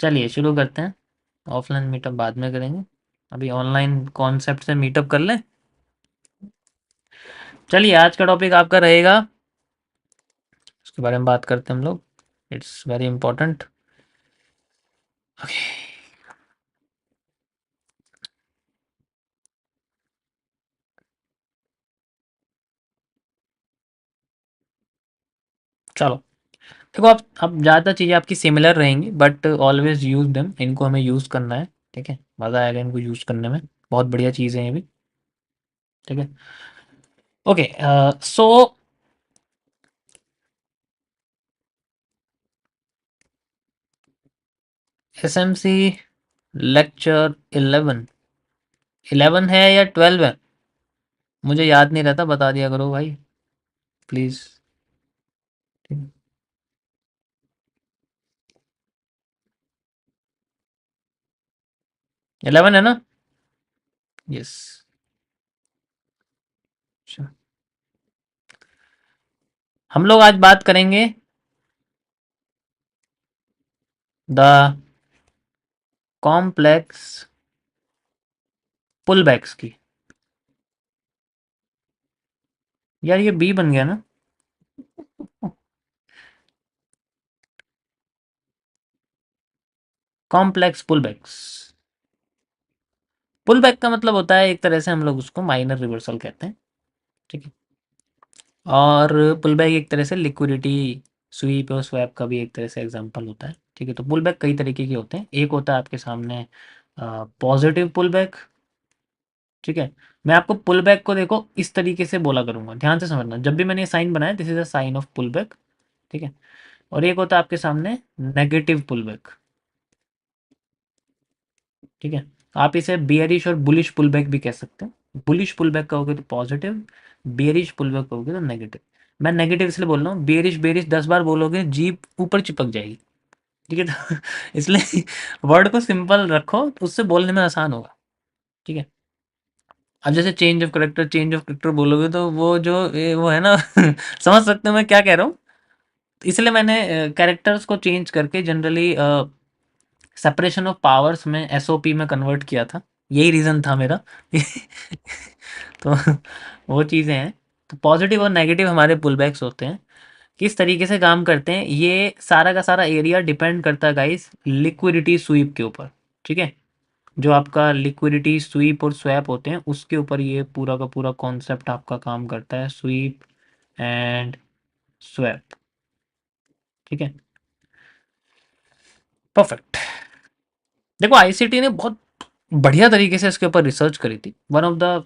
चलिए शुरू करते हैं। ऑफलाइन मीटअप बाद में करेंगे, अभी ऑनलाइन कॉन्सेप्ट से मीटअप कर लें। चलिए आज का टॉपिक आपका रहेगा, उसके बारे में बात करते हैं हम लोग। It's very important. चलो देखो, आप अब ज़्यादा चीज़ें आपकी सिमिलर रहेंगी बट ऑलवेज यूज देम। इनको हमें यूज़ करना है, ठीक है। मज़ा आएगा इनको यूज़ करने में, बहुत बढ़िया चीज़ें हैं ये भी, ठीक है। ओके, सो एसएमसी लेक्चर 11, 11 है या 12 है? मुझे याद नहीं रहता, बता दिया करो भाई प्लीज़। 11 है ना? यस। हम लोग आज बात करेंगे द कॉम्प्लेक्स पुलबैक्स की। यार ये बी बन गया ना? कॉम्प्लेक्स पुलबैक्स। पुलबैक का मतलब होता है एक तरह से हम लोग उसको माइनर रिवर्सल कहते हैं, ठीक है। और पुलबैक एक तरह से लिक्विडिटी स्वीप और स्वैप का भी एक तरह से एग्जांपल होता है, ठीक है। तो पुलबैक कई तरीके के होते हैं। एक होता है आपके सामने पॉजिटिव पुलबैक, ठीक है। मैं आपको पुलबैक को देखो इस तरीके से बोला करूंगा, ध्यान से समझना। जब भी मैंने ये साइन बनाया, this is a sign of pullback, ठीक है। और एक होता है आपके सामने नेगेटिव पुलबैक, ठीक है। आप इसे बियरिश और बुलिश पुलबैक भी कह सकते हैं। बुलिश पुलबैक कहोगे तो पॉजिटिव, बियरिश पुलबैक कहोगे तो नेगेटिव। मैं नेगेटिव इसलिए बोल रहा हूँ, बियरिश बियरिश 10 बार बोलोगे जीभ ऊपर चिपक जाएगी, ठीक है। तो इसलिए वर्ड को सिंपल रखो तो उससे बोलने में आसान होगा, ठीक है। अब जैसे change of character, change of character बोलोगे तो वो जो वो है ना समझ सकते हो मैं क्या कह रहा हूँ। इसलिए मैंने कैरेक्टर्स को चेंज करके जनरली सेपरेशन ऑफ पावर्स में एसओपी में कन्वर्ट किया था। यही रीज़न था मेरा तो वो चीज़ें हैं। तो पॉजिटिव और नेगेटिव हमारे पुलबैक्स होते हैं। किस तरीके से काम करते हैं, ये सारा का सारा एरिया डिपेंड करता है गाइस लिक्विडिटी स्वीप के ऊपर, ठीक है। जो आपका लिक्विडिटी स्वीप और स्वैप होते हैं उसके ऊपर ये पूरा का पूरा कॉन्सेप्ट आपका काम करता है, स्वीप एंड स्वैप, ठीक है। परफेक्ट। देखो आईसीटी ने बहुत बढ़िया तरीके से इसके ऊपर रिसर्च करी थी। वन ऑफ द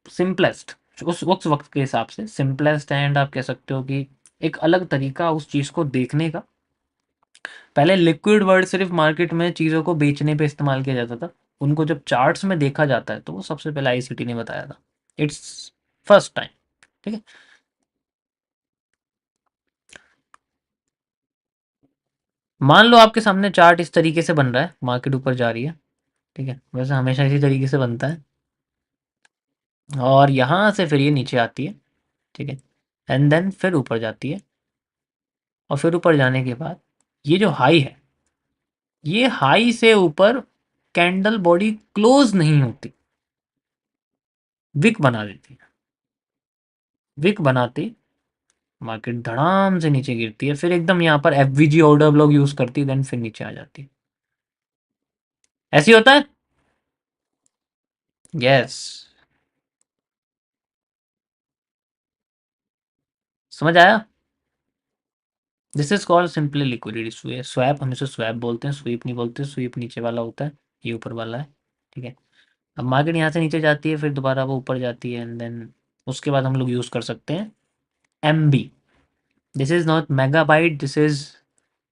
सिंपलेस्ट, उस वक्त के हिसाब से सिंपलेस्ट एंड आप कह सकते हो कि एक अलग तरीका उस चीज़ को देखने का। पहले लिक्विड वर्ड सिर्फ मार्केट में चीज़ों को बेचने पे इस्तेमाल किया जाता था। उनको जब चार्ट्स में देखा जाता है तो वो सबसे पहले आईसीटी ने बताया था। इट्स फर्स्ट टाइम, ठीक है। मान लो आपके सामने चार्ट इस तरीके से बन रहा है, मार्केट ऊपर जा रही है, ठीक है। वैसे हमेशा इसी तरीके से बनता है और यहाँ से फिर ये नीचे आती है, ठीक है। एंड देन फिर ऊपर जाती है और फिर ऊपर जाने के बाद ये जो हाई है, ये हाई से ऊपर कैंडल बॉडी क्लोज नहीं होती, विक बना देती है। विक बनाती मार्केट धड़ाम से नीचे गिरती है, फिर एकदम यहाँ पर एफवीजी ऑर्डर ब्लॉक यूज करती है, देन फिर नीचे आ जाती है। ऐसी होता है। यस, समझ आया। This is called simply liquidity swap. हम इसे स्वैप बोलते हैं, स्वीप नहीं बोलते। स्वीप नीचे वाला होता है, ये ऊपर वाला है, ठीक है। अब मार्केट यहाँ से नीचे जाती है, फिर दोबारा वो ऊपर जाती है एंड देन उसके बाद हम लोग यूज कर सकते हैं MB. This is not megabyte, this is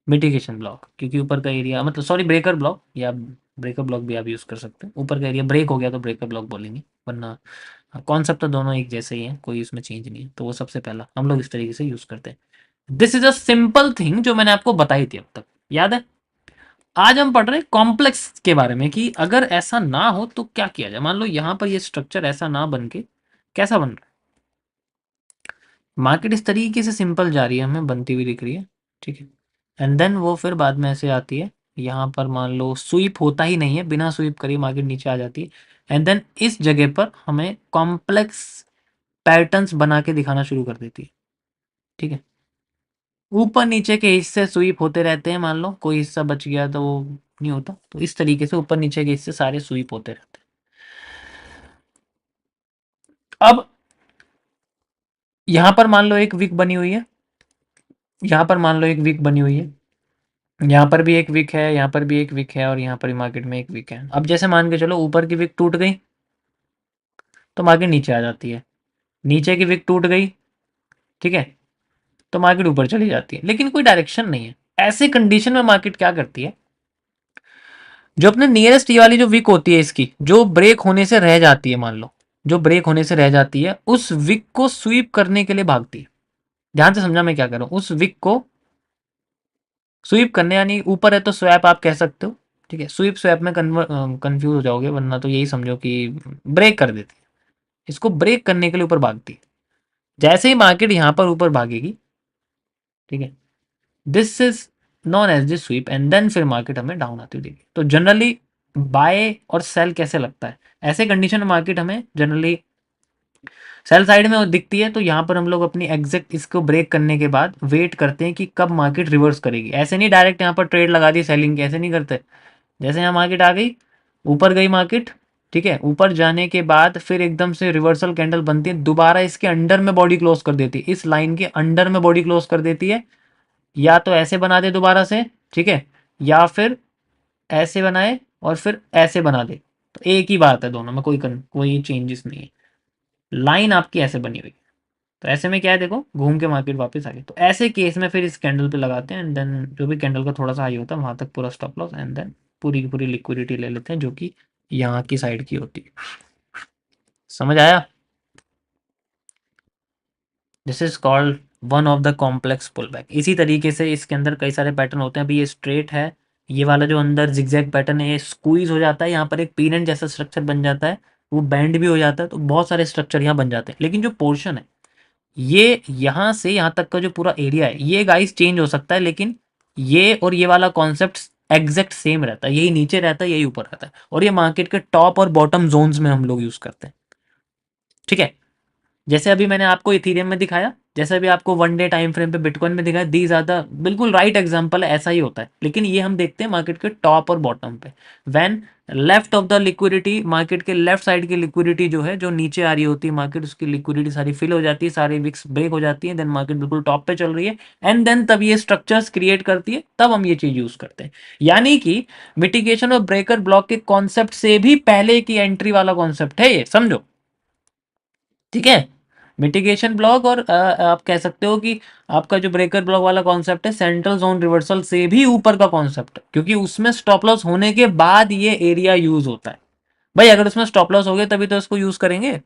mitigation block, क्योंकि ऊपर का एरिया मतलब सॉरी ब्रेकर ब्लॉक, या ब्रेकर ब्लॉक भी आप यूज़ कर सकते हैं। ऊपर का एरिया ब्रेक हो गया तो ब्रेकर ब्लॉक बोलेंगे, वरना कॉन्सेप्ट तो दोनों एक जैसे ही हैं, कोई इसमें चेंज नहीं है। तो वो सबसे पहला हम लोग इस तरीके से यूज़ करते हैं। This is a simple thing जो मैंने आपको बताई थी अब तक, याद है। आज हम पढ़ रहे हैं कॉम्प्लेक्स के बारे में कि अगर ऐसा ना हो तो क्या किया जाए। मान लो यहाँ पर ये स्ट्रक्चर ऐसा ना बन के कैसा बन रहा है, मार्केट इस तरीके से सिंपल जा रही है, हमें बनती हुई दिख रही है, ठीक है। एंड देन वो फिर बाद में ऐसे आती है, यहाँ पर मान लो स्वीप होता ही नहीं है, बिना स्वीप करे मार्केट नीचे आ जाती है। एंड देन इस जगह पर हमें कॉम्प्लेक्स पैटर्न्स बना के दिखाना शुरू कर देती है। ठीक है, ऊपर नीचे के हिस्से स्वीप होते रहते हैं, मान लो कोई हिस्सा बच गया तो वो नहीं होता, तो इस तरीके से ऊपर नीचे के हिस्से सारे स्वीप होते रहते हैं। अब यहाँ पर मान लो एक विक बनी हुई है, यहाँ पर मान लो एक विक बनी हुई है, यहाँ पर भी एक विक है, यहाँ पर भी एक विक है, और यहाँ पर भी मार्केट में एक विक है। अब जैसे मान के चलो ऊपर की विक टूट गई तो मार्केट नीचे आ जाती है, नीचे की विक टूट गई, ठीक है, तो मार्केट ऊपर चली जाती है, लेकिन कोई डायरेक्शन नहीं है। ऐसे कंडीशन में मार्केट क्या करती है, जो अपने नियरेस्ट ये वाली जो विक होती है इसकी जो ब्रेक होने से रह जाती है, मान लो जो ब्रेक होने से रह जाती है, उस विक को स्वीप करने के लिए भागती है। ध्यान से समझा मैं क्या कर रहा हूं, उस विक को स्वीप करने, यानी ऊपर है तो स्वैप आप कह सकते हो, ठीक है, स्वीप स्वैप में कंफ्यूज हो जाओगे, वरना तो यही समझो कि ब्रेक कर देती है, इसको ब्रेक करने के लिए ऊपर भागती है। जैसे ही मार्केट यहां पर ऊपर भागेगी, ठीक है, this is known as this sweep, and then फिर मार्केट हमें डाउन आती हुई देगी। तो जनरली बाय और सेल कैसे लगता है, ऐसे कंडीशन में मार्केट हमें जनरली सेल साइड में दिखती है, तो यहाँ पर हम लोग अपनी एग्जैक्ट इसको ब्रेक करने के बाद वेट करते हैं कि कब मार्केट रिवर्स करेगी। ऐसे नहीं डायरेक्ट यहाँ पर ट्रेड लगा दी सेलिंग की, ऐसे नहीं करते। जैसे यहाँ मार्केट आ गई, ऊपर गई मार्केट, ठीक है, ऊपर जाने के बाद फिर एकदम से रिवर्सल कैंडल बनती है, दोबारा इसके अंडर में बॉडी क्लोज कर देती है, इस लाइन के अंडर में बॉडी क्लोज कर देती है, या तो ऐसे बना दे दोबारा से, ठीक है, या फिर ऐसे बनाए और फिर ऐसे बना दे, तो एक ही बात है, दोनों में कोई चेंजेस नहीं है। लाइन आपकी ऐसे बनी हुई है, तो ऐसे में क्या है, देखो घूम के मार्केट वापस आ गई, तो ऐसे केस में फिर इस कैंडल पे लगाते हैं, एंड देन जो भी कैंडल का थोड़ा सा हाई होता है वहां तक पूरा स्टॉप लॉस, एंड देन पूरी की पूरी लिक्विडिटी ले लेते हैं जो कि यहाँ की साइड की होती है। समझ आया? This is called one of the complex pullback. इसी तरीके से इसके अंदर कई सारे पैटर्न होते हैं। अभी ये स्ट्रेट है, ये वाला जो अंदर जिगजैग पैटर्न है ये स्क्वीज हो जाता है, यहाँ पर एक पीनट जैसा स्ट्रक्चर बन जाता है, वो बैंड भी हो जाता है, तो बहुत सारे स्ट्रक्चर यहाँ बन जाते हैं। लेकिन जो पोर्शन है ये यहाँ से यहाँ तक का जो पूरा एरिया है ये गाइस चेंज हो सकता है, लेकिन ये और ये वाला कॉन्सेप्ट एग्जैक्ट सेम रहता है, यही नीचे रहता है यही ऊपर रहता है, और ये मार्केट के टॉप और बॉटम जोन्स में हम लोग यूज करते हैं। ठीक है, जैसे अभी मैंने आपको इथीरियम में दिखाया, जैसे अभी आपको वन डे टाइम फ्रेम पे बिटकॉइन में दिखाया, दी ज्यादा बिल्कुल राइट एग्जांपल है, ऐसा ही होता है। लेकिन ये हम देखते हैं मार्केट के टॉप और बॉटम पे, when left of the liquidity, market के लेफ्ट साइड की लिक्विडिटी जो है जो नीचे आ रही होती है मार्केट, उसकी लिक्विडिटी सारी फिल हो जाती है, सारी विक्स ब्रेक हो जाती है, देन मार्केट बिल्कुल टॉप पे चल रही है, एंड देन तब ये स्ट्रक्चर्स क्रिएट करती है, तब हम ये चीज यूज करते हैं। यानी कि मिटिगेशन और ब्रेकर ब्लॉक के कॉन्सेप्ट से भी पहले की एंट्री वाला कॉन्सेप्ट है ये, समझो। ठीक है, मिटिगेशन ब्लॉक और आप कह सकते हो कि आपका जो ब्रेकर ब्लॉक वाला कॉन्सेप्ट है सेंट्रल जोन रिवर्सल से भी ऊपर का कॉन्सेप्ट है, क्योंकि उसमें स्टॉप लॉस होने के बाद ये एरिया यूज होता है। भाई अगर उसमें स्टॉप लॉस हो गया तभी तो इसको यूज करेंगे,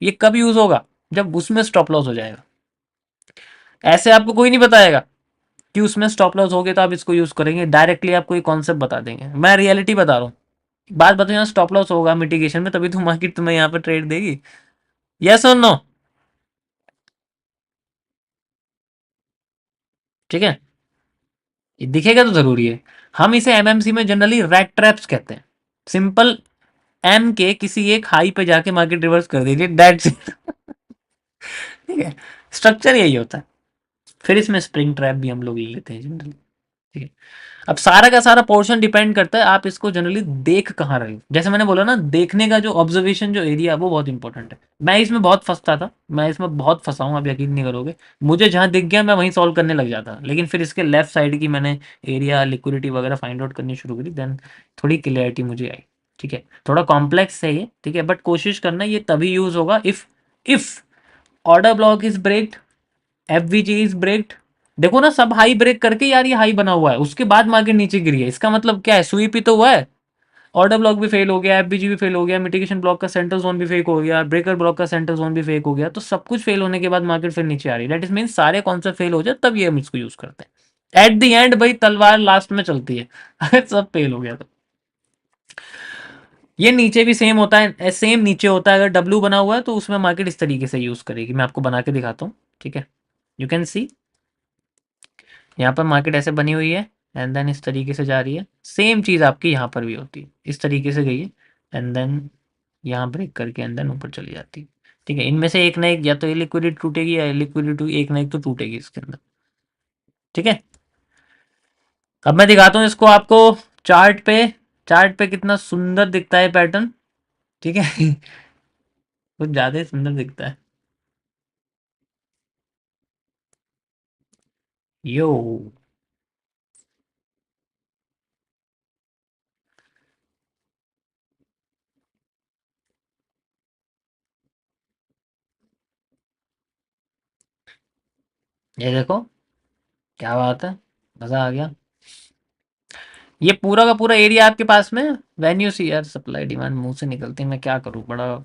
ये कब यूज होगा, जब उसमें स्टॉप लॉस हो जाएगा। ऐसे आपको कोई नहीं बताएगा कि उसमें स्टॉप लॉस हो गया तो आप इसको यूज करेंगे, डायरेक्टली आपको ये कॉन्सेप्ट बता देंगे। मैं रियलिटी बता रहा हूँ, बात बताओ, यहाँ स्टॉप लॉस होगा मिटिगेशन में तभी तो मार्केट तुम्हें यहाँ पे ट्रेड देगी। यस और नो? ठीक है, ये दिखेगा तो जरूरी है। हम इसे एमएमसी में जनरली रैट ट्रैप्स कहते हैं। सिंपल, एम के किसी एक हाई पे जाके मार्केट रिवर्स कर दीजिए, दैट्स इट। ठीक है, स्ट्रक्चर यही होता है। फिर इसमें स्प्रिंग ट्रैप भी हम लोग ले लेते हैं जनरली। ठीक है, अब सारा का सारा पोर्शन डिपेंड करता है आप इसको जनरली देख कहाँ रहे हो। जैसे मैंने बोला ना, देखने का जो ऑब्जर्वेशन जो एरिया है वो बहुत इंपॉर्टेंट है। मैं इसमें बहुत फंसता था, मैं इसमें बहुत फंसा हूँ, आप यकीन नहीं करोगे। मुझे जहाँ दिख गया मैं वहीं सॉल्व करने लग जाता, लेकिन फिर इसके लेफ्ट साइड की मैंने एरिया लिक्विडिटी वगैरह फाइंड आउट करनी शुरू करी, देन थोड़ी क्लियरिटी मुझे आई। ठीक है, थोड़ा कॉम्प्लेक्स है ये, ठीक है, बट कोशिश करना ये तभी यूज होगा if order block is breaked, FVG is breaked. देखो ना, सब हाई ब्रेक करके यार ये हाई बना हुआ है, उसके बाद मार्केट नीचे गिरी है, इसका मतलब क्या है, स्वीप ही तो हुआ है। ऑर्डर ब्लॉक भी फेल हो गया, एफबीजी भी फेल हो गया, मिटिगेशन ब्लॉक का सेंटर जोन भी फेक हो गया, ब्रेकर ब्लॉक का सेंटर जोन भी फेक हो गया, तो सब कुछ फेल होने के बाद मार्केट फिर नीचे आ रही है, दैट इज मीन सारे कॉन्सेप्ट फेल हो जाए तब ये हम इसको यूज करते हैं। एट द एंड भाई तलवार लास्ट में चलती है। अगर सब फेल हो गया तो ये नीचे भी सेम होता है, सेम नीचे होता है। अगर डब्ल्यू बना हुआ है तो उसमें मार्केट इस तरीके से यूज करेगी, मैं आपको बना के दिखाता हूँ। ठीक है, यू कैन सी यहाँ पर मार्केट ऐसे बनी हुई है, एंड देन इस तरीके से जा रही है, सेम चीज़ आपकी यहाँ पर भी होती है, इस तरीके से गई है एंड देन यहाँ ब्रेक करके एंड देन ऊपर चली जाती है। ठीक है, इनमें से एक ना एक, या तो ये लिक्विडिटी टूटेगी या लिक्विडिटी एक ना एक तो टूटेगी इसके अंदर। ठीक है, अब मैं दिखाता हूँ इसको आपको चार्ट पे। चार्ट पे कितना सुंदर दिखता है पैटर्न। ठीक है कुछ ज़्यादा ही सुंदर दिखता है। यो, ये देखो, क्या बात है, मज़ा आ गया। ये पूरा का पूरा एरिया आपके पास में, व्हेन यू सी, यार सप्लाई डिमांड मुंह से निकलती है, मैं क्या करूँ बड़ा।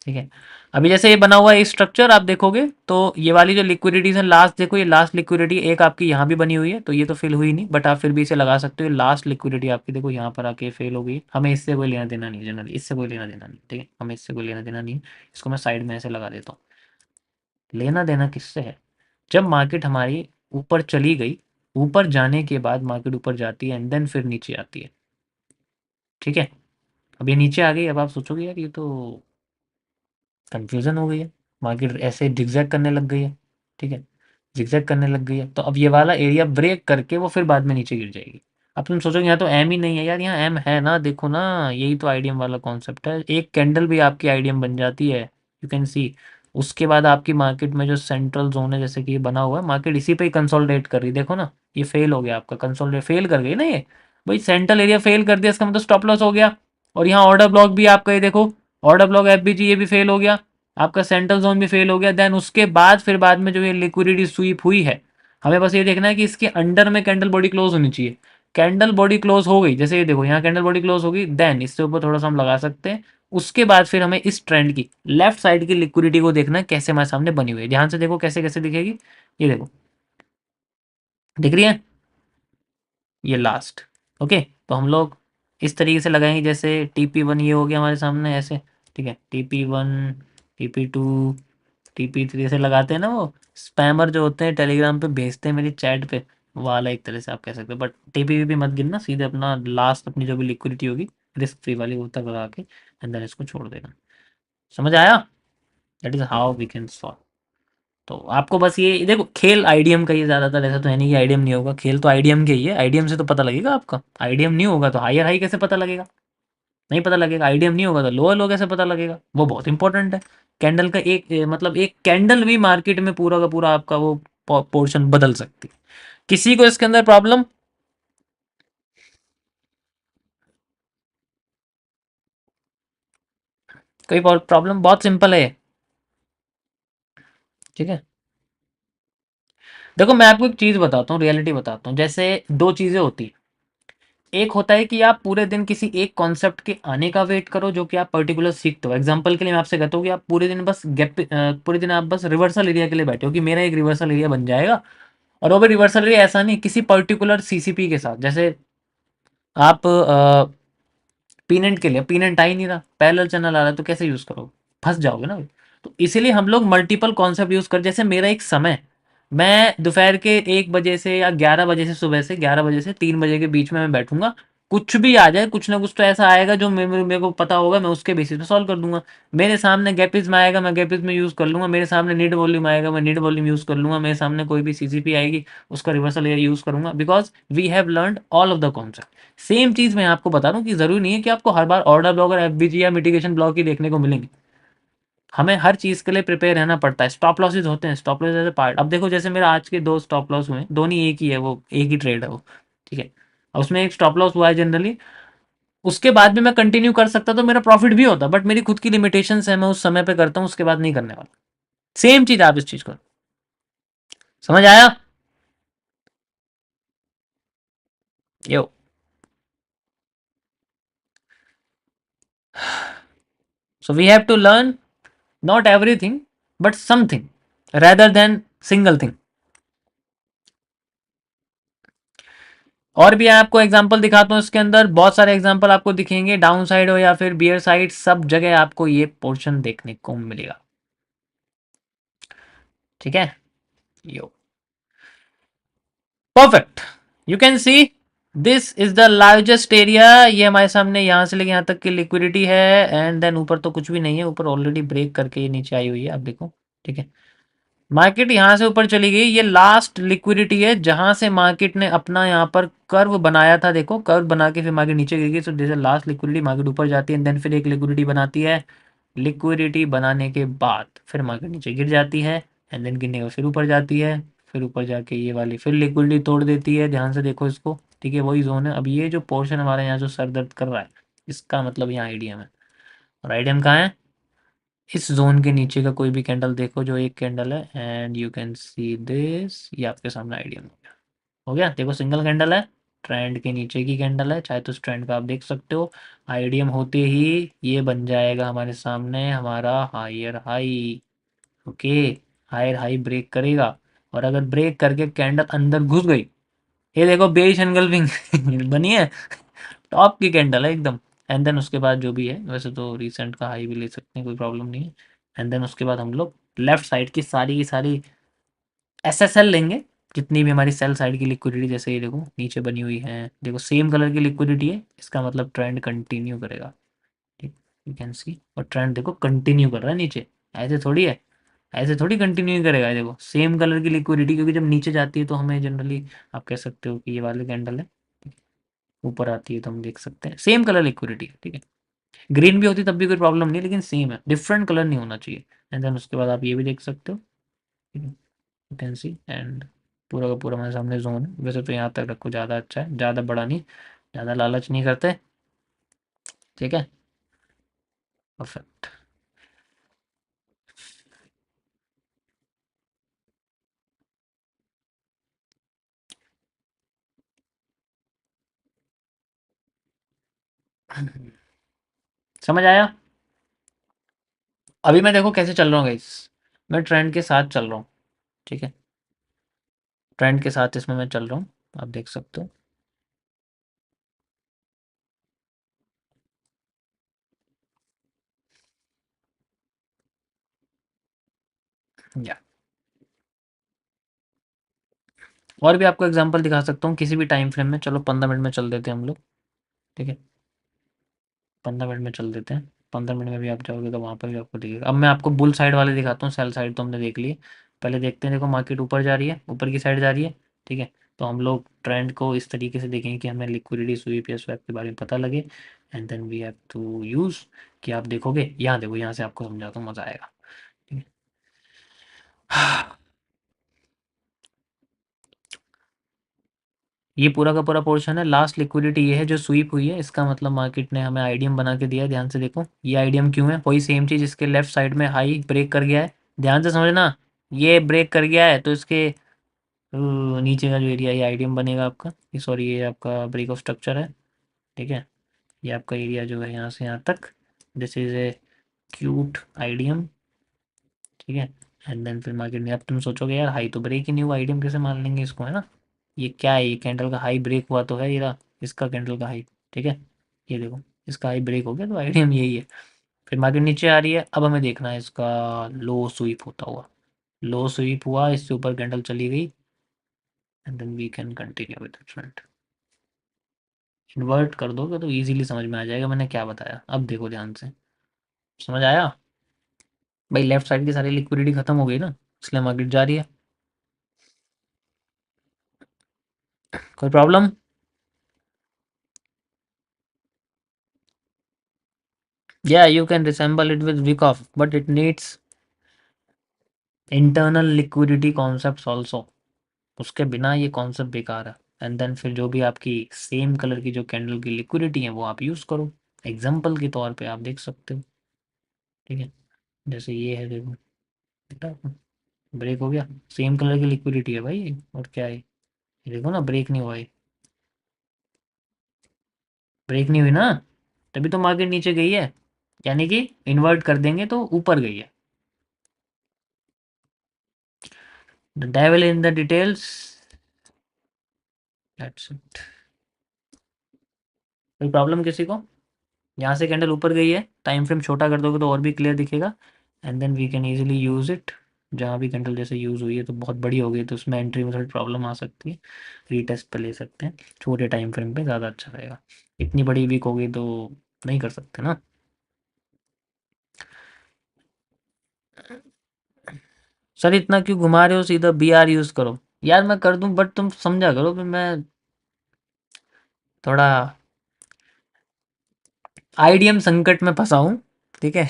ठीक है, अभी जैसे ये बना हुआ है स्ट्रक्चर आप देखोगे तो ये वाली जो लिक्विडिटीज है लास्ट, देखो ये लास्ट लिक्विडिटी एक आपकी यहाँ भी बनी हुई है, तो ये तो फिल हुई नहीं, बट आप फिर भी इसे लगा सकते हो। लास्ट लिक्विडिटी आपकी देखो यहाँ पर आके फेल हो गई, हमें इससे कोई लेना देना नहीं, जनरली इससे कोई लेना देना नहीं। ठीक है, हमें इससे कोई लेना देना नहीं है। इसको मैं साइड में ऐसे लगा देता हूँ। लेना देना किससे है, जब मार्केट हमारी ऊपर चली गई, ऊपर जाने के बाद मार्केट ऊपर जाती है एंड देन फिर नीचे आती है। ठीक है, अब ये नीचे आ गई, अब आप सोचोगे यार ये तो कंफ्यूजन हो गई है, मार्केट ऐसे जिगजैग करने लग गई है। ठीक है, जिगजैग करने लग गई है, तो अब ये वाला एरिया ब्रेक करके वो फिर बाद में नीचे गिर जाएगी। अब तुम सोचोगे यहाँ तो एम ही नहीं है, यार यहाँ एम है ना, देखो ना, यही तो आईडीएम वाला कॉन्सेप्ट है, एक कैंडल भी आपकी आईडीएम बन जाती है, यू कैन सी। उसके बाद आपकी मार्केट में जो सेंट्रल जोन है, जैसे कि ये बना हुआ है, मार्केट इसी पे ही कंसोलिडेट कर रही है, देखो ना, ये फेल हो गया आपका, कंसोलिडेट फेल कर गई ना ये, भाई सेंट्रल एरिया फेल कर दिया, इसका मतलब स्टॉप लॉस हो गया। और यहाँ ऑर्डर ब्लॉक भी आपका, ये देखो, ऑर्डर ब्लॉक एफबीजी ये भी फेल हो गया, आपका सेंट्रल जोन भी फेल हो गया। देन उसके बाद फिर बाद में जो ये लिक्विडिटी स्वीप हुई है, हमें बस ये देखना है कि इसके अंडर में कैंडल बॉडी क्लोज होनी चाहिए। कैंडल बॉडी क्लोज हो गई, जैसे ये देखो यहाँ कैंडल बॉडी क्लोज होगी, देन इससे ऊपर थोड़ा सा हम लगा सकते हैं। उसके बाद फिर हमें इस ट्रेंड की लेफ्ट साइड की लिक्विडिटी को देखना है, कैसे हमारे सामने बनी हुई है, ध्यान से देखो कैसे कैसे दिखेगी। ये देखो, दिख रही है, ये लास्ट। ओके, तो हम लोग इस तरीके से लगाएंगे, जैसे TP1 ये हो गया हमारे सामने ऐसे। ठीक है, TP1, TP2, TP3 से लगाते हैं ना, वो स्पैमर जो होते हैं टेलीग्राम पे भेजते हैं मेरी चैट पे, वाला एक तरह से आप कह सकते हो। बट TP भी मत गिनना, सीधे अपना लास्ट अपनी जो भी लिक्विडिटी होगी रिस्क फ्री वाली वो तक लगा के अंदर इसको छोड़ देना। समझ आया, that is how we can solve. तो आपको बस ये देखो, खेल आईडीएम का, ये ज़्यादातर ऐसा तो है नहीं कि आईडीएम नहीं होगा, खेल तो आईडीएम के ही है, आईडीएम से तो पता लगेगा आपका। आईडीएम नहीं होगा तो हायर हाई कैसे पता लगेगा, नहीं पता लगेगा। आईडीएम नहीं होगा तो लोअर लो कैसे पता लगेगा, वो बहुत इंपॉर्टेंट है। कैंडल का एक मतलब एक कैंडल भी मार्केट में पूरा का पूरा आपका वो पोर्शन बदल सकती है। किसी को इसके अंदर प्रॉब्लम, कोई प्रॉब्लम, बहुत सिंपल है। ठीक है, देखो मैं आपको एक चीज़ बताता हूँ, रियलिटी बताता हूँ, जैसे दो चीज़ें होती है। एक होता है कि आप पूरे दिन किसी एक कॉन्सेप्ट के आने का वेट करो जो कि आप पर्टिकुलर सीखते हो। एग्जांपल के लिए मैं आपसे कहता हूँ कि आप पूरे दिन बस पूरे दिन आप बस रिवर्सल एरिया के लिए बैठे हो कि मेरा एक रिवर्सल एरिया बन जाएगा। और वो भी रिवर्सल एरिया ऐसा नहीं, किसी पर्टिकुलर सीसीपी के साथ, जैसे आप पीनेंट के लिए, पीनेंट आ ही नहीं रहा, पैरेलल चैनल आ रहा है, तो कैसे यूज करोगे, फंस जाओगे ना। तो इसीलिए हम लोग मल्टीपल कॉन्सेप्ट यूज कर, जैसे मेरा एक समय, मैं दोपहर के 1 बजे से या 11 बजे से, सुबह से 11 बजे से 3 बजे के बीच में मैं बैठूंगा। कुछ भी आ जाए, कुछ ना कुछ तो ऐसा आएगा जो मेरे को पता होगा, मैं उसके बेसिस पे सॉल्व कर दूंगा। मेरे सामने गैपिस में आएगा, मैं गैपिस में यूज कर लूंगा, मेरे सामने नीड वॉल्यूम आएगा, मैं नीड वॉल्यूम यूज कर लूंगा, मेरे सामने कोई भी सीसीपी आएगी, उसका रिवर्सल यूज करूंगा, because we have learn all of the concept. Same चीज मैं आपको बता रहा हूँ कि जरूरी नहीं है कि आपको हर बार ऑर्डर ब्लॉक और एफबीजी या मिटिगेशन ब्लॉक ही देखने को मिलेंगे। हमें हर चीज के लिए प्रिपेयर रहना पड़ता है। स्टॉप लॉसेस होते हैं, stop loss as a part. अब देखो जैसे मेरा आज के 2 स्टॉप लॉस हुए हैं, दोनों ही एक ही है, वो एक ही ट्रेड है वो। ठीक है, और उसमें एक स्टॉप लॉस हुआ है जनरली, उसके बाद भी मैं कंटिन्यू कर सकता तो मेरा प्रॉफिट भी होता, बट मेरी खुद की लिमिटेशंस है, मैं उस समय पे करता हूँ, उसके बाद नहीं करने वाला। सेम चीज आप इस चीज को, समझ आया। Yo, so we have to learn not everything but something rather than single thing. और भी आपको एग्जांपल दिखाता हूँ, इसके अंदर बहुत सारे एग्जांपल आपको दिखेंगे, डाउन साइड हो या फिर बियर साइड, सब जगह आपको ये पोर्शन देखने को मिलेगा। ठीक है, yo, perfect. You can see this is the largest area. ये हमारे सामने यहाँ से लेके यहाँ तक की लिक्विडिटी है। एंड देन ऊपर तो कुछ भी नहीं है, ऊपर ऑलरेडी ब्रेक करके ये नीचे आई हुई है, आप देखो। ठीक है, मार्केट यहाँ से ऊपर चली गई, ये लास्ट लिक्विडिटी है जहां से मार्केट ने अपना यहाँ पर कर्व बनाया था। देखो कर्व बना के फिर मार्केट नीचे गिर गई। So this last liquidity, market ऊपर जाती है देन फिर एक लिक्विडिटी बनाती है। लिक्विडिटी बनाने के बाद फिर मार्केट नीचे गिर जाती है एंड देन गिरने के बाद फिर ऊपर जाती है। फिर ऊपर जाके ये वाली फिर लिक्विडिटी तोड़ देती है। ध्यान से देखो इसको। ठीक है, वही जोन है। अब ये जो पोर्शन हमारे यहाँ जो सर दर्द कर रहा है, इसका मतलब यहाँ आईडीएम है। और आईडीएम कहाँ है? इस जोन के नीचे का कोई भी कैंडल देखो, जो एक कैंडल है, and you can see this, ये आपके सामने आईडीएम हो गया। हो गया, देखो सिंगल कैंडल है, ट्रेंड के नीचे की कैंडल है, चाहे तो उस ट्रेंड का आप देख सकते हो। आईडीएम होते ही ये बन जाएगा हमारे सामने हमारा higher high. Okay, higher high break करेगा, और अगर ब्रेक करके कैंडल अंदर घुस गई, ये देखो बेरिश एनगल्फिंग बनी है, टॉप की कैंडल है एकदम। एंड देन उसके बाद जो भी है, वैसे तो रिसेंट का हाई भी ले सकते हैं, कोई प्रॉब्लम नहीं है। एंड देन उसके बाद हम लोग लेफ्ट साइड की सारी एसएसएल लेंगे, जितनी भी हमारी सेल साइड की लिक्विडिटी, जैसे ये देखो नीचे बनी हुई है, देखो सेम कलर की लिक्विडिटी है, इसका मतलब ट्रेंड कंटिन्यू करेगा। ठीक, यू कैन सी, और ट्रेंड देखो कंटिन्यू कर रहा है नीचे, ऐसे थोड़ी है, ऐसे थोड़ी कंटिन्यू करेगा। ये देखो सेम कलर की लिक्विडिटी, क्योंकि जब नीचे जाती है तो हमें जनरली आप कह सकते हो कि ये वाली कैंडल है, ऊपर आती है तो हम देख सकते हैं सेम कलर लिक्विडिटी है। ठीक है, ग्रीन भी होती तब भी कोई प्रॉब्लम नहीं है, लेकिन सेम है, डिफरेंट कलर नहीं होना चाहिए। एंड देन उसके बाद आप ये भी देख सकते हो। ठीक है, यू कैन सी, एंड पूरा का पूरा हमारे सामने जोन है। वैसे तो यहाँ तक रखो, ज़्यादा अच्छा है, ज़्यादा बड़ा नहीं, ज़्यादा लालच नहीं करते। ठीक है, परफेक्ट। समझ आया? अभी मैं देखो कैसे चल रहा हूँ गाइस, मैं ट्रेंड के साथ चल रहा हूँ। ठीक है, ट्रेंड के साथ इसमें मैं चल रहा हूँ, आप देख सकते हो। या और भी आपको एग्जांपल दिखा सकता हूँ किसी भी टाइम फ्रेम में। चलो 15 मिनट में चल देते हैं हम लोग। ठीक है, 15 मिनट में चल देते हैं। 15 मिनट में भी आप जाओगे तो वहाँ पर भी आपको दिखेगा। अब मैं आपको बुल साइड वाले दिखाता हूँ, सेल साइड तो हमने देख ली है। पहले देखते हैं, देखो मार्केट ऊपर जा रही है, ऊपर की साइड जा रही है। ठीक है, तो हम लोग ट्रेंड को इस तरीके से देखेंगे कि हमें लिक्विडिटी स्वीप या स्वैप के बारे में पता लगे। And then we have to use, कि आप देखोगे यहाँ, देखो यहाँ से आपको समझाता हूँ, मज़ा आएगा। ठीक है, ये पूरा का पूरा पोर्शन है, लास्ट लिक्विडिटी ये है जो स्वीप हुई है, इसका मतलब मार्केट ने हमें आईडीएम बना के दिया है। ध्यान से देखो, ये आईडीएम क्यों है, वही सेम चीज़, इसके लेफ्ट साइड में हाई ब्रेक कर गया है। ध्यान से समझना, ये ब्रेक कर गया है तो इसके नीचे का जो एरिया, ये आईडीएम बनेगा आपका, ये सॉरी ये आपका ब्रेक ऑफ स्ट्रक्चर है। ठीक है, ये आपका एरिया जो है यहाँ से यहाँ तक, this is a cute IDM. ठीक है, एंड देन फिर मार्केट में, अब तुम सोचोगे यार हाई तो ब्रेक ही नहीं हुआ, आईडीएम कैसे मान लेंगे इसको, है ना? ये क्या है, ये कैंडल का हाई ब्रेक हुआ तो है, ये रहा इसका कैंडल का हाई। ठीक है, ये देखो इसका हाई ब्रेक हो गया, तो आईडीएम यही है। फिर मार्केट नीचे आ रही है, अब हमें देखना है इसका लो स्वीप होता हुआ। लो स्वीप हुआ, इससे ऊपर कैंडल चली गई, and then we can continue with the trend. Invert कर दोगे तो इजीली समझ में आ जाएगा मैंने क्या बताया। अब देखो ध्यान से, समझ आया? भाई लेफ्ट साइड की सारी लिक्विडिटी खत्म हो गई ना, इसलिए मार्केट जा रही है। कोई problem? Yeah, you can resemble it with Wyckoff, but it needs internal liquidity concepts also. उसके बिना ये कॉन्सेप्ट बेकार है। एंड देन फिर जो भी आपकी सेम कलर की जो कैंडल की लिक्विडिटी है वो आप यूज़ करो, एग्जाम्पल के तौर पे आप देख सकते हो। ठीक है, जैसे ये है, देखो ब्रेक हो गया, सेम कलर की लिक्विडिटी है भाई, और क्या है, ये देखो ना ब्रेक नहीं हुआ है, ब्रेक नहीं हुई ना, तभी तो मार्केट नीचे गई है। यानी कि इन्वर्ट कर देंगे तो ऊपर गई है। The devil in the details, that's it. कोई प्रॉब्लम किसी को? यहाँ से कैंडल ऊपर गई है, टाइम फ्रेम छोटा कर दोगे तो और भी क्लियर दिखेगा, and then we can easily use it. जहाँ भी कैंडल जैसे यूज़ हुई है तो बहुत बड़ी हो गई, तो उसमें एंट्री में थोड़ी प्रॉब्लम आ सकती है। रीटेस्ट पे ले सकते हैं, छोटे टाइम फ्रेम पे ज़्यादा अच्छा रहेगा। इतनी बड़ी वीक हो गई तो नहीं कर सकते ना। सर इतना क्यों घुमा रहे हो, सीधा बी आर यूज़ करो। यार मैं कर दूं, बट तुम समझा करो कि मैं थोड़ा आईडीएम संकट में फंसा हूँ, ठीक है।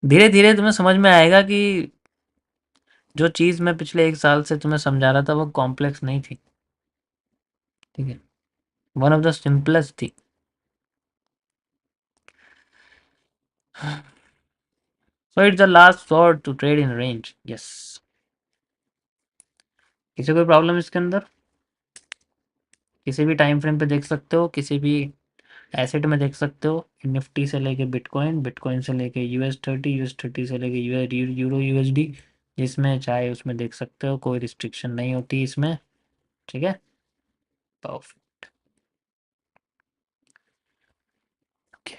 धीरे धीरे तुम्हें समझ में आएगा कि जो चीज़ मैं पिछले 1 साल से तुम्हें समझा रहा था वो कॉम्प्लेक्स नहीं थी, ठीक है, वन ऑफ द सिंपलेस्ट थी। So it's the last shot to trade in range, yes. किसी कोई प्रॉब्लम इसके अंदर? किसी भी टाइम फ्रेम पे देख सकते हो, किसी भी एसेट में देख सकते हो, निफ्टी से लेके बिटकॉइन, बिटकॉइन से लेके यूएस 30, यूएस 30 से लेके यूरो यूएसडी, जिसमें चाहे उसमें देख सकते हो, कोई रिस्ट्रिक्शन नहीं होती इसमें, ठीक है। परफेक्ट। ओके।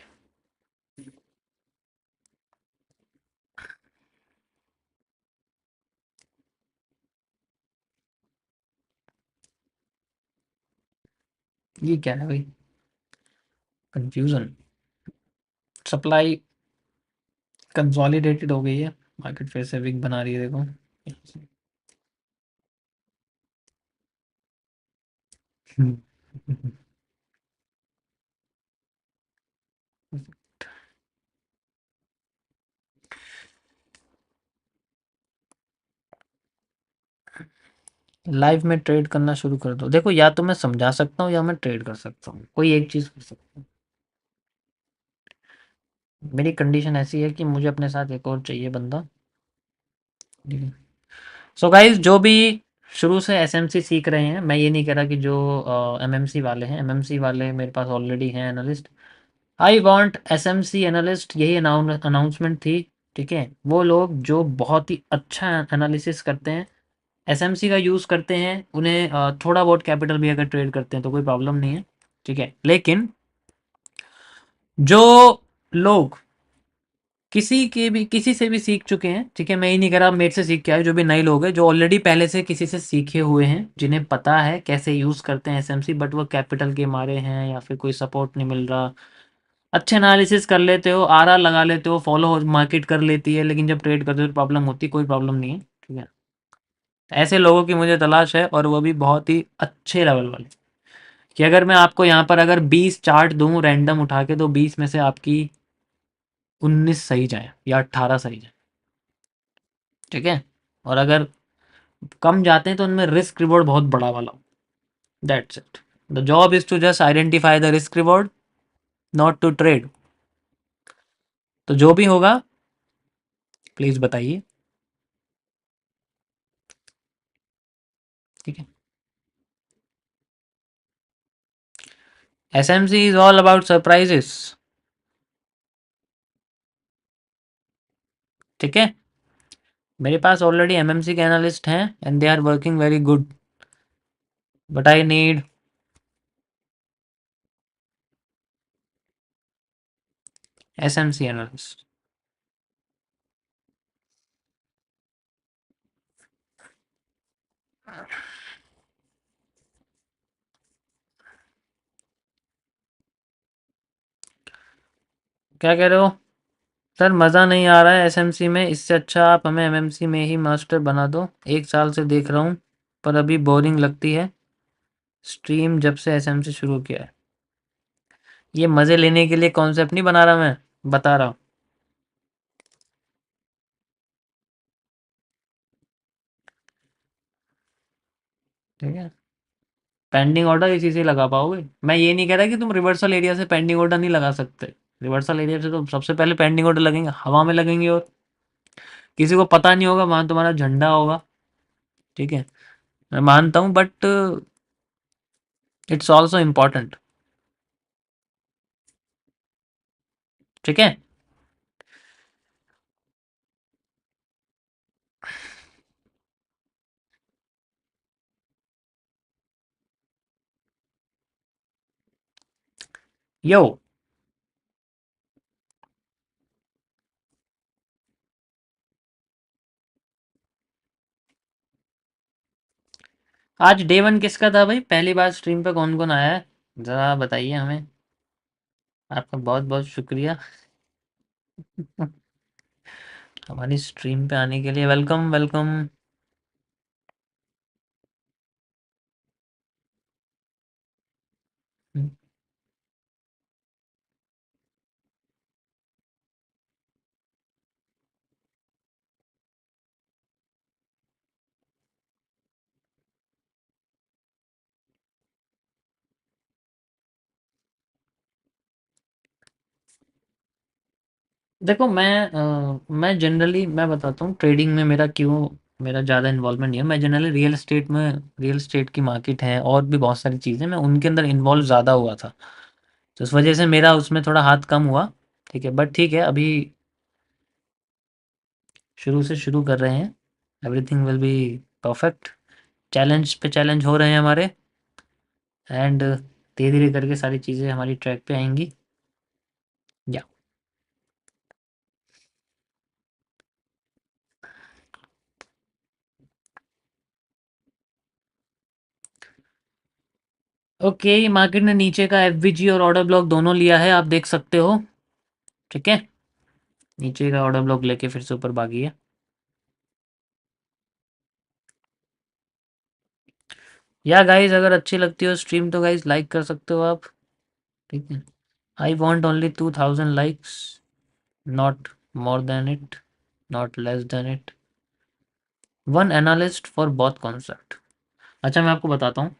ये क्या है भाई, कंफ्यूजन। सप्लाई कंसोलिडेटेड हो गई है, मार्केट फिर से वीक बना रही है, देखो। लाइव में ट्रेड करना शुरू कर दो। देखो या तो मैं समझा सकता हूँ या मैं ट्रेड कर सकता हूँ, कोई एक चीज़ कर सकता हूँ। मेरी कंडीशन ऐसी है कि मुझे अपने साथ एक और चाहिए बंदा। सो गाइज, जो भी शुरू से एसएमसी सीख रहे हैं, मैं ये नहीं कह रहा कि जो एमएमसी वाले हैं, एमएमसी वाले मेरे पास ऑलरेडी हैं analyst. I want SMC analyst, यही अनाउंसमेंट थी, ठीक है। वो लोग जो बहुत ही अच्छा एनालिसिस करते हैं, एसएमसी का यूज़ करते हैं, उन्हें थोड़ा बहुत कैपिटल भी अगर ट्रेड करते हैं तो कोई प्रॉब्लम नहीं है, ठीक है। लेकिन जो लोग किसी से भी सीख चुके हैं, ठीक है, मैं ये नहीं कह रहा आप मेरे से सीख के आए, जो भी नए लोग हैं जो ऑलरेडी पहले से किसी से सीखे हुए हैं, जिन्हें पता है कैसे यूज़ करते हैं एसएमसी, बट वो कैपिटल के मारे हैं या फिर कोई सपोर्ट नहीं मिल रहा। अच्छे एनालिसिस कर लेते हो, आरआर लगा लेते हो, फॉलो मार्केट कर लेती है, लेकिन जब ट्रेड करते हो तो प्रॉब्लम होती है, कोई प्रॉब्लम नहीं है, ठीक है। ऐसे लोगों की मुझे तलाश है, और वो भी बहुत ही अच्छे लेवल वाले, कि अगर मैं आपको यहाँ पर अगर 20 चार्ट दूँ रैंडम उठा के, तो 20 में से आपकी 19 सही जाए या 18 सही जाए, ठीक है। और अगर कम जाते हैं तो उनमें रिस्क रिवॉर्ड बहुत बड़ा वाला हो। That's it. The job is to just identify the risk reward, not to trade. तो जो भी होगा प्लीज बताइए, ठीक है। SMC is all about surprises, ठीक है। मेरे पास ऑलरेडी एमएमसी के एनालिस्ट हैं and they are working very good, but I need SMC analyst. क्या कह रहे हो सर, मज़ा नहीं आ रहा है एसएमसी में, इससे अच्छा आप हमें एमएमसी में ही मास्टर बना दो। 1 साल से देख रहा हूँ पर अभी बोरिंग लगती है स्ट्रीम, जब से एसएमसी शुरू किया है। ये मज़े लेने के लिए कॉन्सेप्ट नहीं बना रहा, मैं बता रहा हूँ, ठीक है। पेंडिंग ऑर्डर इसी से लगा पाओगे। मैं ये नहीं कह रहा कि तुम रिवर्सल एरिया से पेंडिंग ऑर्डर नहीं लगा सकते। रिवर्सल एरिया से तो सबसे पहले पेंडिंग ऑर्डर लगेंगे, हवा में लगेंगे, और किसी को पता नहीं होगा, वहां तुम्हारा झंडा होगा, ठीक है। मैं मानता हूँ, बट इट्स ऑल्सो इम्पोर्टेंट, ठीक है। यो आज डे वन किसका था भाई? पहली बार स्ट्रीम पे कौन कौन आया है, जरा बताइए हमें। आपका बहुत बहुत शुक्रिया हमारी स्ट्रीम पे आने के लिए। Welcome welcome. देखो मैं जनरली मैं बताता हूँ ट्रेडिंग में मेरा क्यों, मेरा ज़्यादा इन्वॉल्वमेंट नहीं है। मैं जनरली रियल एस्टेट में, रियल एस्टेट की मार्केट है और भी बहुत सारी चीज़ें, मैं उनके अंदर इन्वॉल्व ज़्यादा हुआ था, तो इस वजह से मेरा उसमें थोड़ा हाथ कम हुआ। ठीक है, बट ठीक है, अभी शुरू से शुरू कर रहे हैं। Everything will be perfect. Challenge पे चैलेंज हो रहे हैं हमारे, एंड धीरे धीरे करके सारी चीज़ें हमारी ट्रैक पे आएंगी। या ओके, मार्केट ने नीचे का एफवीजी और ऑर्डर ब्लॉक दोनों लिया है, आप देख सकते हो। ठीक है, नीचे का ऑर्डर ब्लॉक लेके फिर से ऊपर भागी है। या गाइस, अगर अच्छी लगती हो स्ट्रीम तो गाइस लाइक कर सकते हो आप। ठीक है, I want only 2000 likes, not more than it, not less than it. One analyst for both concept. अच्छा मैं आपको बताता हूँ,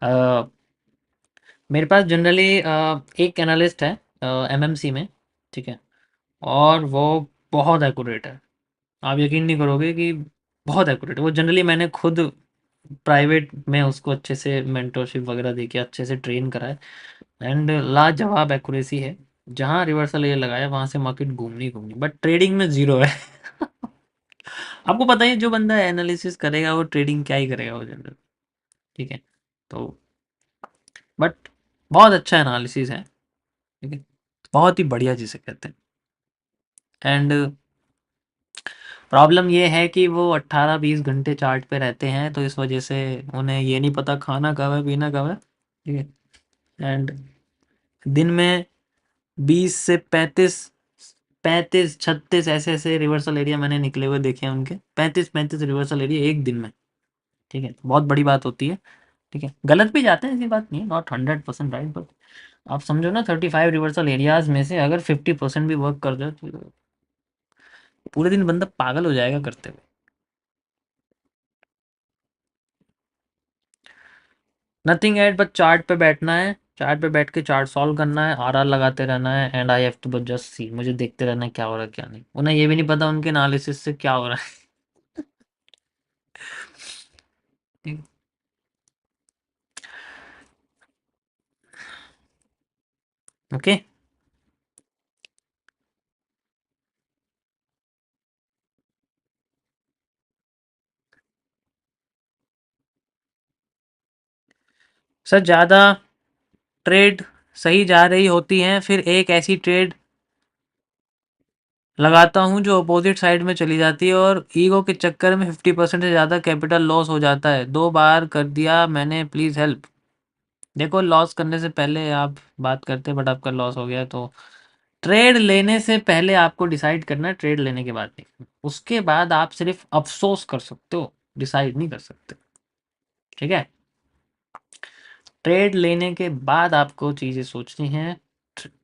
अ, मेरे पास जनरली एक एनालिस्ट है एमएमसी में। ठीक है, और वो बहुत एक्यूरेट है। आप यकीन नहीं करोगे कि बहुत एक्यूरेट है वो। जनरली मैंने खुद प्राइवेट में उसको अच्छे से मेंटरशिप वगैरह देके अच्छे से ट्रेन करा है, एंड लाजवाब एक्यूरेसी है। जहाँ रिवर्सल ये लगाया वहां से मार्केट घूमनी घूमनी, बट ट्रेडिंग में जीरो है आपको पता है जो बंदा एनालिसिस करेगा वो ट्रेडिंग क्या ही करेगा वो जनरल। ठीक है, तो बट बहुत अच्छा एनालिसिस है। ठीक है, बहुत ही बढ़िया जिसे कहते हैं। एंड प्रॉब्लम ये है कि वो 18-20 घंटे चार्ट पे रहते हैं, तो इस वजह से उन्हें ये नहीं पता खाना कब है पीना कब है। ठीक है, एंड दिन में 20 से 35, 35-36 ऐसे ऐसे रिवर्सल एरिया मैंने निकले हुए देखे हैं उनके, 35-35 रिवर्सल एरिया एक दिन में। ठीक है, बहुत बड़ी बात होती है। ठीक है, गलत भी जाते हैं, ऐसी बात नहीं है, नॉट 100% राइट, बट आप समझो ना 35 रिवर्सल एरियाज में से अगर 50% भी वर्क कर जाए तो पूरे दिन बंदा पागल हो जाएगा करते हुए। नथिंग एट बट चार्ट पे बैठना है, चार्ट पे बैठ के चार्ट सॉल्व करना है, आरआर लगाते रहना है, एंड आई हैव टू बस जस्ट सी, मुझे देखते रहना है क्या हो रहा है क्या नहीं। उन्हें ये भी नहीं पता उनके एनालिसिस से क्या हो रहा है ओके। सर ज़्यादा ट्रेड सही जा रही होती हैं, फिर एक ऐसी ट्रेड लगाता हूँ जो अपोजिट साइड में चली जाती है और ईगो के चक्कर में 50% से ज़्यादा कैपिटल लॉस हो जाता है। 2 बार कर दिया मैंने, प्लीज़ हेल्प। देखो लॉस करने से पहले आप बात करते, बट आपका लॉस हो गया, तो ट्रेड लेने से पहले आपको डिसाइड करना है, ट्रेड लेने के बाद नहीं। उसके बाद आप सिर्फ अफसोस कर सकते हो, डिसाइड नहीं कर सकते। ठीक है, ट्रेड लेने के बाद आपको चीज़ें सोचनी हैं,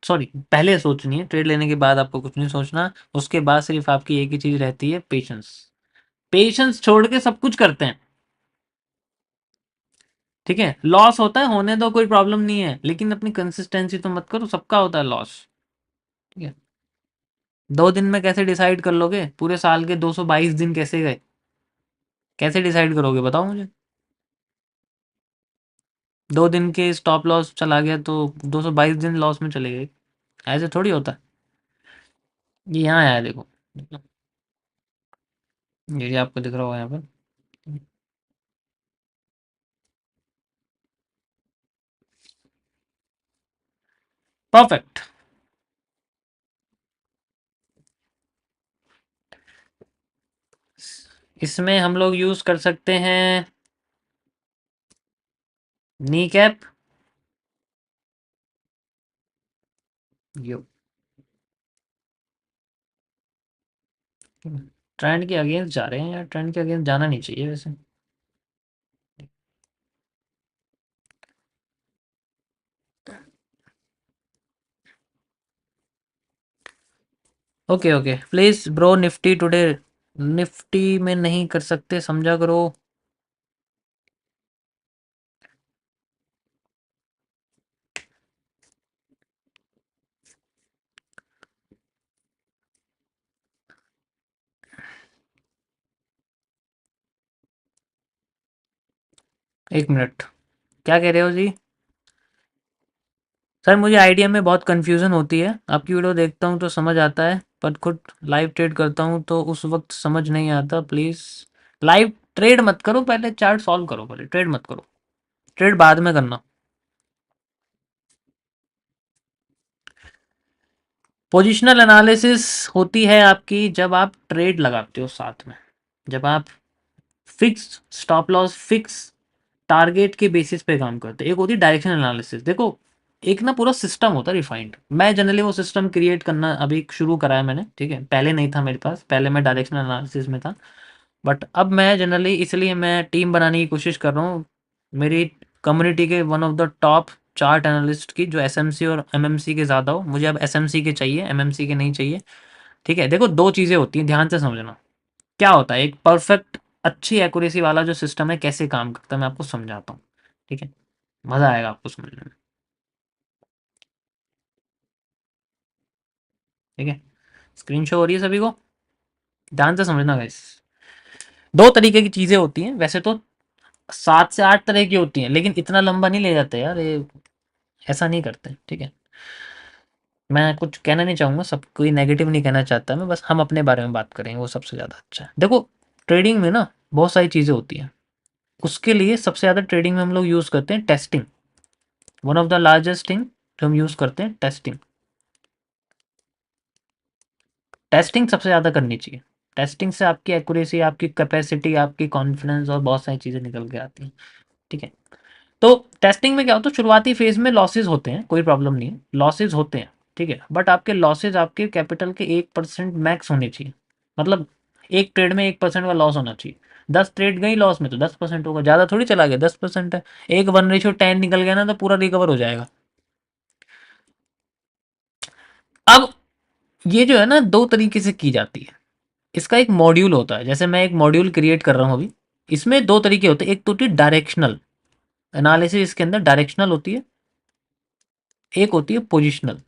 सॉरी पहले सोचनी है, ट्रेड लेने के बाद आपको कुछ नहीं सोचना। उसके बाद सिर्फ आपकी एक ही चीज़ रहती है, पेशेंस। पेशेंस छोड़ के सब कुछ करते हैं। ठीक है, लॉस होता है, होने दो, कोई प्रॉब्लम नहीं है, लेकिन अपनी कंसिस्टेंसी तो मत करो, सबका होता है लॉस। ठीक है, 2 दिन में कैसे डिसाइड कर लोगे? पूरे साल के 222 दिन कैसे गए? कैसे डिसाइड करोगे बताओ मुझे? 2 दिन के स्टॉप लॉस चला गया तो 222 दिन लॉस में चले गए, ऐसे थोड़ी होता है। ये यहाँ आया देखो, ये आपको दिख रहा होगा यहाँ पर। परफेक्ट। इसमें हम लोग यूज कर सकते हैं नी कैप। यो, ट्रेंड के अगेंस्ट जा रहे हैं यार, ट्रेंड के अगेंस्ट जाना नहीं चाहिए वैसे। Okay okay please bro, Nifty today, Nifty में नहीं कर सकते, समझा करो। एक मिनट, क्या कह रहे हो जी? सर मुझे आईडिया में बहुत कंफ्यूजन होती है, आपकी वीडियो देखता हूँ तो समझ आता है, पर खुद लाइव ट्रेड करता हूँ तो उस वक्त समझ नहीं आता। प्लीज लाइव ट्रेड मत करो, पहले चार्ट सॉल्व करो, पहले ट्रेड मत करो, ट्रेड बाद में करना। पोजिशनल एनालिसिस होती है आपकी जब आप ट्रेड लगाते हो साथ में, जब आप fix stop loss, fix target के बेसिस पे काम करते हैं। एक होती है डायरेक्शन एनालिसिस। देखो, एक ना पूरा सिस्टम होता है रिफाइंड। मैं जनरली वो सिस्टम क्रिएट करना अभी शुरू करा है मैंने, ठीक है, पहले नहीं था मेरे पास, पहले मैं डायरेक्शन एनालिसिस में था। बट अब मैं जनरली, इसलिए मैं टीम बनाने की कोशिश कर रहा हूँ मेरी कम्युनिटी के one of the top chart analyst की, जो एसएमसी और एमएमसी के ज़्यादा हो। मुझे अब एसएमसी के चाहिए, एमएमसी के नहीं चाहिए। ठीक है, देखो दो चीज़ें होती हैं, ध्यान से समझना। क्या होता है एक परफेक्ट अच्छी एक्यूरेसी वाला जो सिस्टम है, कैसे काम करता है, मैं आपको समझाता हूँ। ठीक है, मज़ा आएगा आपको समझने में। ठीक है, स्क्रीन शो हो रही है सभी को? ध्यान से समझना गाइस। दो तरीके की चीज़ें होती हैं वैसे तो, 7 से 8 तरह की होती हैं, लेकिन इतना लंबा नहीं ले जाते यार ये, ऐसा नहीं करते। ठीक है, मैं कुछ कहना नहीं चाहूँगा, सब कोई नेगेटिव नहीं कहना चाहता मैं, बस हम अपने बारे में बात करेंगे, वो सबसे ज़्यादा अच्छा है। देखो, ट्रेडिंग में ना बहुत सारी चीज़ें होती हैं। उसके लिए सबसे ज़्यादा ट्रेडिंग में हम लोग यूज़ करते हैं testing. One of the largest thing जो हम यूज़ करते हैं, टेस्टिंग। टेस्टिंग सबसे ज़्यादा करनी चाहिए। टेस्टिंग से आपकी एक्यूरेसी, आपकी कैपेसिटी, आपकी कॉन्फिडेंस और बहुत सारी चीज़ें निकल के आती हैं। ठीक है, तो टेस्टिंग में क्या होता है, शुरुआती फेज में लॉसेज होते हैं, कोई प्रॉब्लम नहीं है, लॉसेज होते हैं। ठीक है, बट आपके लॉसेज आपके कैपिटल के 1% मैक्स होने चाहिए। मतलब एक ट्रेड में 1% का लॉस होना चाहिए। 10 ट्रेड गई लॉस में तो 10% होगा, ज़्यादा थोड़ी चला गया, 10% है। एक 1:10 निकल गया ना तो पूरा रिकवर हो जाएगा। अब ये जो है ना, दो तरीके से की जाती है। इसका एक मॉड्यूल होता है, जैसे मैं एक मॉड्यूल क्रिएट कर रहा हूँ अभी। इसमें दो तरीके होते हैं, एक तो होती है डायरेक्शनल एनालिसिस, इसके अंदर डायरेक्शनल होती है, एक होती है पोजिशनल।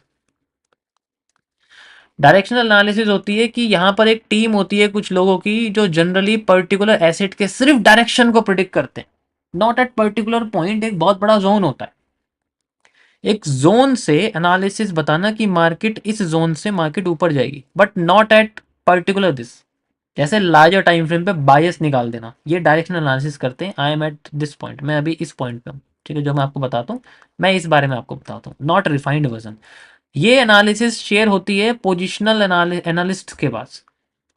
डायरेक्शनल एनालिसिस होती है कि यहाँ पर एक टीम होती है कुछ लोगों की, जो जनरली पर्टिकुलर एसेट के सिर्फ डायरेक्शन को प्रिडिक्ट करते हैं, नॉट एट पर्टिकुलर पॉइंट। एक बहुत बड़ा जोन होता है, एक जोन से एनालिसिस बताना कि मार्केट इस जोन से मार्केट ऊपर जाएगी, but not at particular this. जैसे लार्जर टाइम फ्रेम पे बायस निकाल देना, ये डायरेक्शनल एनालिसिस करते हैं। I am at this point, मैं अभी इस पॉइंट पे हूँ। ठीक है, जो मैं आपको बताता हूँ, मैं इस बारे में आपको बताता हूँ, नॉट रिफाइंड वर्जन। ये एनालिसिस शेयर होती है पोजिशनल एनालिस्ट के पास।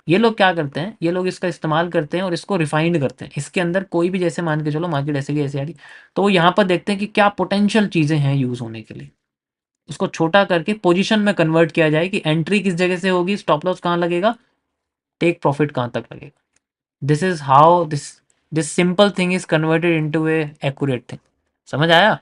ये लोग क्या करते हैं, ये लोग इसका इस्तेमाल करते हैं और इसको रिफाइंड करते हैं। इसके अंदर कोई भी, जैसे मान के चलो मार्केट ऐसे की ऐसे आ रही, तो वो यहाँ पर देखते हैं कि क्या पोटेंशियल चीज़ें हैं यूज़ होने के लिए। उसको छोटा करके पोजीशन में कन्वर्ट किया जाए कि एंट्री किस जगह से होगी, स्टॉप लॉस कहाँ लगेगा, टेक प्रॉफिट कहाँ तक लगेगा। This is how this simple thing is converted into A accurate thing. समझ आया?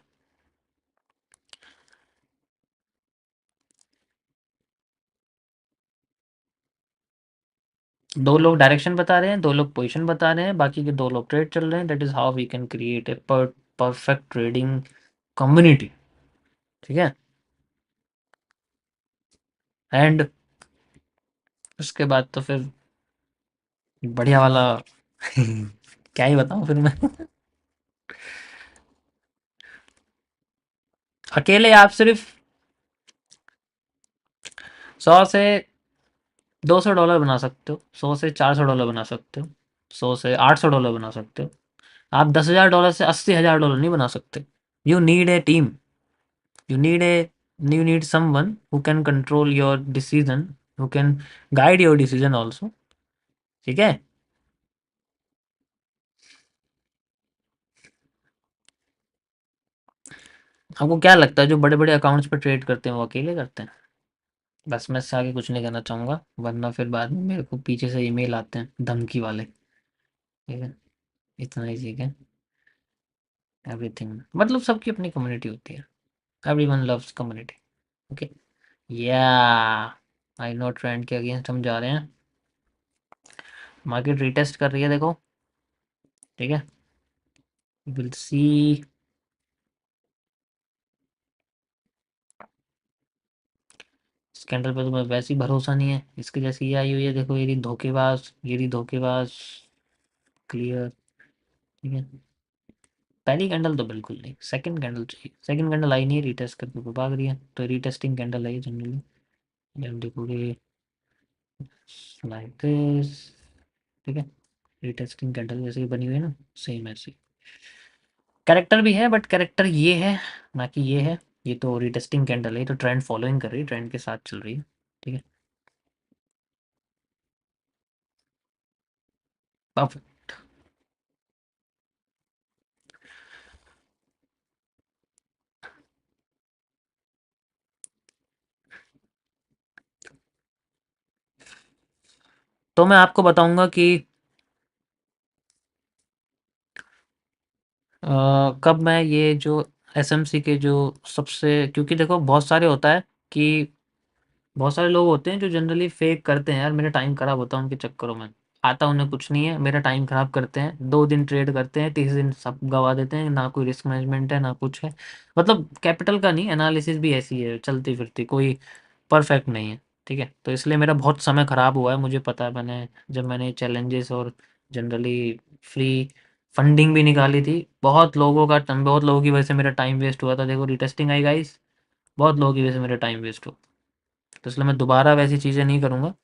दो लोग डायरेक्शन बता रहे हैं, दो लोग पोजीशन बता रहे हैं, बाकी के दो लोग ट्रेड चल रहे हैं। That is how we can create a perfect trading community. ठीक है, एंड उसके बाद तो फिर बढ़िया वाला क्या ही बताऊं फिर मैं। अकेले आप सिर्फ 100 से $200 बना सकते हो, 100 से $400 बना सकते हो, 100 से $800 बना सकते हो। आप $10,000 से $80,000 नहीं बना सकते। You need a team, you need a you need someone who can control your decision, who can guide your decision also. ठीक है, आपको क्या लगता है जो बड़े-बड़े अकाउंट्स पे ट्रेड करते हैं वो अकेले करते हैं? बस मैं इससे आगे कुछ नहीं कहना चाहूँगा, वरना फिर बाद में मेरे को पीछे से ईमेल आते हैं धमकी वाले, ठीक है? इतना ही सीखें, एवरीथिंग मतलब सबकी अपनी कम्युनिटी होती है। Everyone loves community, okay? या आई नो ट्रेंड के अगेंस्ट हम जा रहे हैं। मार्केट रीटेस्ट कर रही है देखो, ठीक है? Will see. इस कैंडल पे तो मैं वैसे ही भरोसा नहीं है, इसकी जैसी ये आई हुई है देखो, ये रही धोखेबाज, ये रही धोखेबाज, क्लियर, ठीक है? पहली कैंडल तो बिल्कुल नहीं, सेकंड कैंडल चाहिए, सेकंड कैंडल आई नहीं है, रीटेस्ट करके ऊपर भाग रही है, तो रीटेस्टिंग कैंडल है ये जनरली। जब देखोगे लाइक दिस, ठीक है? रीटेस्टिंग कैंडल जैसे ही बनी हुई है ना, सेम ऐसी। कैरेक्टर भी है बट कैरेक्टर ये है, ना कि ये है। ये तो रीटेस्टिंग कैंडल है, ये तो ट्रेंड फॉलोइंग कर रही है, ट्रेंड के साथ चल रही है, ठीक है? परफेक्ट। तो मैं आपको बताऊंगा कि कब मैं ये जो एसएमसी के जो सबसे, क्योंकि देखो बहुत सारे होता है कि बहुत सारे लोग होते हैं जो जनरली फेक करते हैं, यार मेरा टाइम खराब होता है उनके चक्करों में, आता उन्हें कुछ नहीं है, मेरा टाइम खराब करते हैं, 2 दिन ट्रेड करते हैं, तीसरे दिन सब गवा देते हैं, ना कोई रिस्क मैनेजमेंट है ना कुछ है। मतलब कैपिटल का नहीं, एनालिसिस भी ऐसी है चलती फिरती, कोई परफेक्ट नहीं है, ठीक है? तो इसलिए मेरा बहुत समय खराब हुआ है, मुझे पता है। मैंने जब मैंने चैलेंजेस और जनरली फ्री फंडिंग भी निकाली थी, बहुत लोगों की वजह से मेरा टाइम वेस्ट हुआ था। देखो रिटेस्टिंग आई गाइस, बहुत लोगों की वजह से मेरा टाइम वेस्ट हुआ, तो इसलिए मैं दोबारा वैसी चीज़ें नहीं करूँगा।